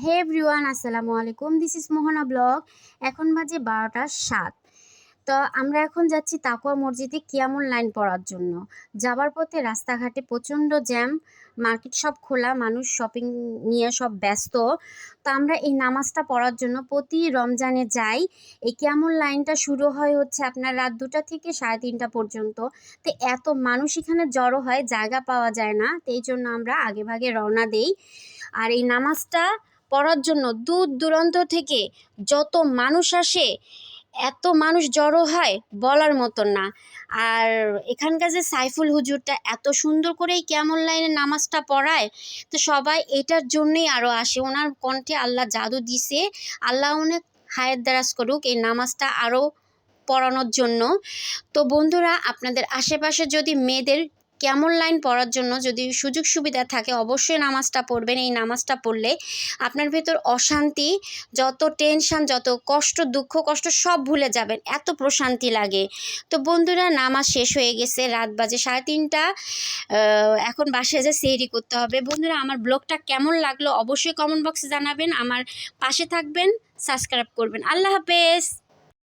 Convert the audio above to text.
হে everyone, আসসালামু আলাইকুম। This is Mohona blog. এখন বাজে 12টা 7। তো আমরা এখন যাচ্ছি তাকওয়া মসজিদে কিয়ামুল লাইন পড়ার জন্য। যাবার পথে রাস্তাঘাটে প্রচণ্ড জ্যাম, মার্কেট সব খোলা, মানুষ শপিং নিয়ে সব ব্যস্ত। তো আমরা এই নামাজটা পড়ার জন্য প্রতি রমজানে যাই। এই কিয়ামুল লাইনটা শুরু হয় হচ্ছে আপনার রাত 2টা থেকে 3:30 পর্যন্ত। তো এত মানুষ এখানে জড়ো হয়, জায়গা পাওয়া যায় না, তো এই জন্য আমরা আগে ভাগে রওনা দেই। আর এই নামাজটা পড়ার জন্য দূর দূরান্ত থেকে যত মানুষ আসে, এত মানুষ জড়ো হয় বলার মতো না। আর এখানকার যে সাইফুল হুজুরটা এত সুন্দর করে এই কিয়ামুল লাইনের নামাজটা পড়ায়, তো সবাই এটার জন্যই আরও আসে। ওনার কণ্ঠে আল্লাহ জাদু দিছে। আল্লাহ অনেক হায়াত দারাজ করুক এই নামাজটা আরও পড়ানোর জন্য। তো বন্ধুরা, আপনাদের আশেপাশে যদি মেয়েদের কেমন লাইন পড়ার জন্য যদি সুযোগ সুবিধা থাকে, অবশ্যই নামাজটা পড়বেন। এই নামাজটা পড়লে আপনার ভেতর অশান্তি, যত টেনশন, যত কষ্ট, দুঃখ কষ্ট সব ভুলে যাবেন, এত প্রশান্তি লাগে। তো বন্ধুরা, নামাজ শেষ হয়ে গেছে, রাত বাজে 3:30। এখন বাসায় যে সেহরি করতে হবে। বন্ধুরা, আমার ব্লগটা কেমন লাগলো অবশ্যই কমেন্ট বক্সে জানাবেন। আমার পাশে থাকবেন, সাবস্ক্রাইব করবেন। আল্লাহ হাফেজ।